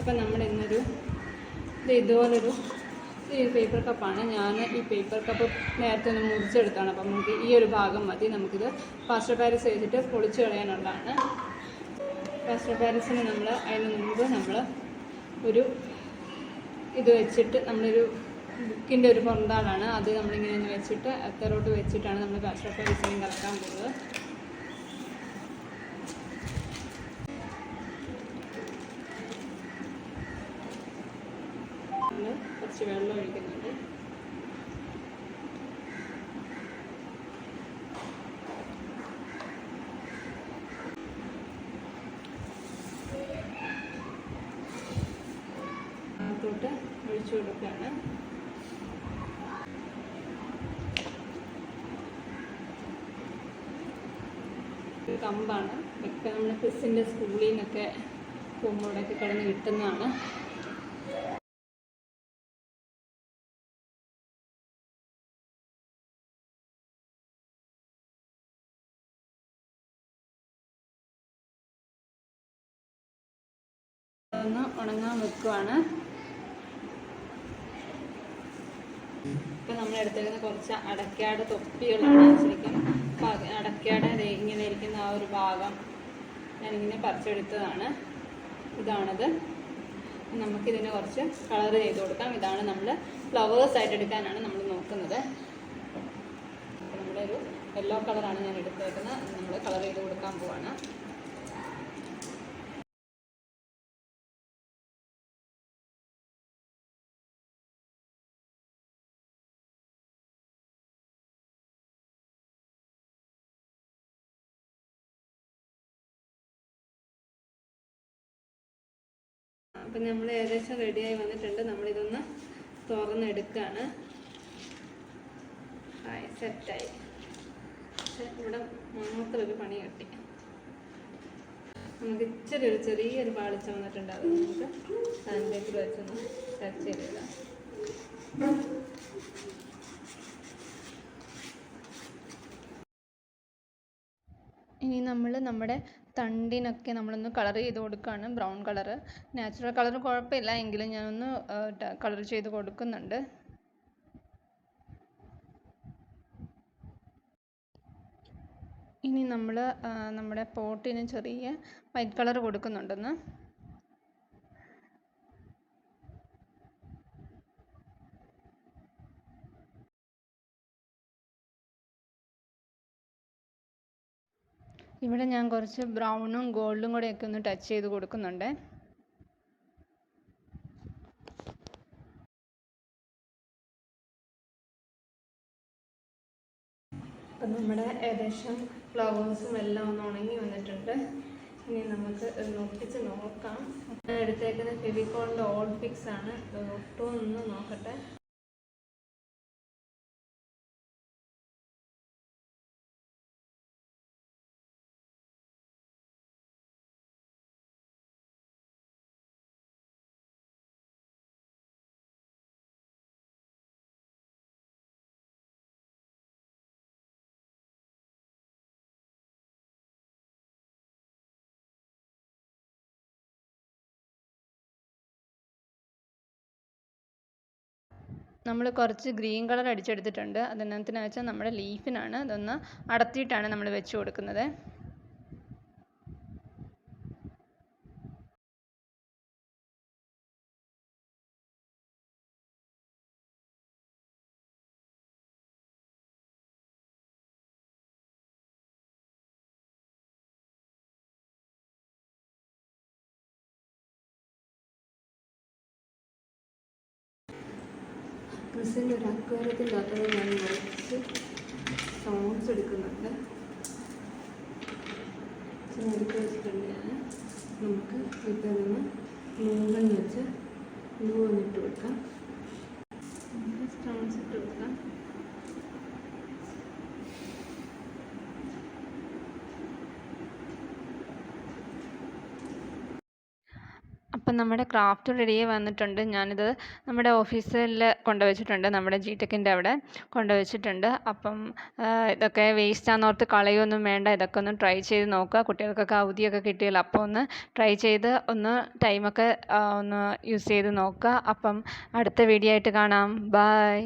അപ്പം നമ്മൾ ഇന്നൊരു ഇതുപോലൊരു പേപ്പർ കപ്പാണ്. ഞാൻ ഈ പേപ്പർ കപ്പ് നേരത്തെ ഒന്ന് മുറിച്ചെടുത്താണ്. അപ്പം നമുക്ക് ഈ ഒരു ഭാഗം മതി. നമുക്കിത് പ്ലാസ്റ്റർ പാരീസ് ചെയ്തിട്ട് പൊളിച്ച് കളയാനുള്ളതാണ്. പ്ലാസ്റ്റർ പാരീസിന് നമ്മൾ അതിന് മുമ്പ് നമ്മൾ ഒരു ഇത് വെച്ചിട്ട് നമ്മളൊരു ബുക്കിൻ്റെ ഒരു പൊന്താളാണ് അത് നമ്മളിങ്ങനെ ഒന്ന് വെച്ചിട്ട് അത്തറോട്ട് വെച്ചിട്ടാണ് നമ്മൾ പ്ലാസ്റ്റർ പാരീസിനും കലക്കാൻ പോകുന്നത്. കുറച്ച് വെള്ളം ഒഴിക്കുന്നുണ്ട്. അതിലോട്ട് ഒഴിച്ചു കൊടുക്കുകയാണ്. ഒരു കമ്പാണ്. ഒക്കെ നമ്മൾ ക്രിസിൻ്റെ സ്കൂളിൽ നിന്നൊക്കെ പോകുമ്പോഴൊക്കെ കിടന്ന് കിട്ടുന്നതാണ്. ഒന്ന് ഉണങ്ങാൻ വെക്കുവാണ്. ഇപ്പം നമ്മൾ എടുത്തേക്കുന്ന കുറച്ച് അടയ്ക്കാട് തൊപ്പികളാണ്. ശരിക്കും അടയ്ക്കാട് ഇങ്ങനെ ഇരിക്കുന്ന ആ ഒരു ഭാഗം ഞാനിങ്ങനെ പറിച്ചെടുത്തതാണ്. ഇതാണത്. നമുക്കിതിനെ കുറച്ച് കളർ ചെയ്ത് കൊടുക്കാം. ഇതാണ് നമ്മൾ ഫ്ലവേഴ്സായിട്ട് എടുക്കാനാണ് നമ്മൾ നോക്കുന്നത്. അപ്പോൾ നമ്മളൊരു യെല്ലോ കളറാണ് ഞാൻ എടുത്തേക്കുന്നത്. നമ്മൾ കളർ ചെയ്ത് കൊടുക്കാൻ പോവാണ്. അപ്പം നമ്മൾ ഏകദേശം റെഡിയായി വന്നിട്ടുണ്ട്. നമ്മളിതൊന്ന് തുറന്നെടുക്കുകയാണ്. സെറ്റായി. ഇവിടെ മാത്രമൊരു പണി കിട്ടി. നമുക്ക് ഇച്ചിരി ഒരു ചെറിയൊരു പാളിച്ച വന്നിട്ടുണ്ട്. അത് നമുക്ക് സാൻഡ് പേപ്പർ വെച്ചൊന്ന് ടച്ച് ചെയ്തിടാം. ഇനി നമ്മൾ നമ്മുടെ തണ്ടിനൊക്കെ നമ്മളൊന്ന് കളർ ചെയ്ത് കൊടുക്കുകയാണ്. Brown colour. നാച്ചുറൽ കളർ കുഴപ്പമില്ല, എങ്കിലും ഞാനൊന്ന് കളർ ചെയ്ത് കൊടുക്കുന്നുണ്ട്. ഇനി നമ്മൾ നമ്മുടെ പോട്ടിന് ചെറിയ വൈറ്റ് കളർ കൊടുക്കുന്നുണ്ടെന്ന്. ഇവിടെ ഞാൻ കുറച്ച് ബ്രൗണും ഗോൾഡും കൂടെയൊക്കെ ഒന്ന് ടച്ച് ചെയ്ത് കൊടുക്കുന്നുണ്ട്. അപ്പം നമ്മുടെ ഏകദേശം ഫ്ലവേഴ്സും എല്ലാം ഒന്ന് ഉണങ്ങി വന്നിട്ടുണ്ട്. ഇനി നമുക്ക് ഒപ്പിച്ച് നോക്കാം. ഞാൻ എടുത്തേക്കുന്ന ഫെവിക്കോളിൻ്റെ ഓൾഡ് പിക്സ് ആണ്. ഒട്ടും ഒന്ന് നോക്കട്ടെ. നമ്മൾ കുറച്ച് ഗ്രീൻ കളർ അടിച്ചെടുത്തിട്ടുണ്ട്. അതെന്നാത്തിന് വെച്ചാൽ നമ്മുടെ ലീഫിനാണ്. അതൊന്ന് അടർത്തിയിട്ടാണ് നമ്മൾ വെച്ച് കൊടുക്കുന്നത്. ക്രിസിൻ്റെ ഒരു അക്വേറിയത്തിൻ്റെ അകത്ത് ഞാൻ കുറച്ച് സ്റ്റോൺസ് എടുക്കുന്നുണ്ട്. എടുത്ത് വെച്ചിട്ടുണ്ട് ഞാൻ. നമുക്ക് ഇപ്പോൾ നിന്ന് മൂന്ന് വെച്ച് ഗ്ലൂ ഒന്ന് ഇട്ട് കൊടുക്കാം. സ്റ്റോൺസ് ഇട്ട് കൊടുക്കാം. അപ്പം നമ്മുടെ ക്രാഫ്റ്റ് റെഡിയായി വന്നിട്ടുണ്ട്. ഞാനിത് നമ്മുടെ ഓഫീസിൽ കൊണ്ടുവച്ചിട്ടുണ്ട്, നമ്മുടെ ജിടെക്കിൻ്റെ അവിടെ കൊണ്ടുവച്ചിട്ടുണ്ട്. അപ്പം ഇതൊക്കെ വേസ്റ്റാന്നോർത്ത് കളയൊന്നും വേണ്ട, ഇതൊക്കെ ഒന്ന് ട്രൈ ചെയ്ത് നോക്കുക. കുട്ടികൾക്കൊക്കെ അവധിയൊക്കെ കിട്ടിയല്ലോ, അപ്പോൾ ഒന്ന് ട്രൈ ചെയ്ത് ഒന്ന് ടൈമൊക്കെ ഒന്ന് യൂസ് ചെയ്ത് നോക്കുക. അപ്പം അടുത്ത വീഡിയോ ആയിട്ട് കാണാം. ബൈ.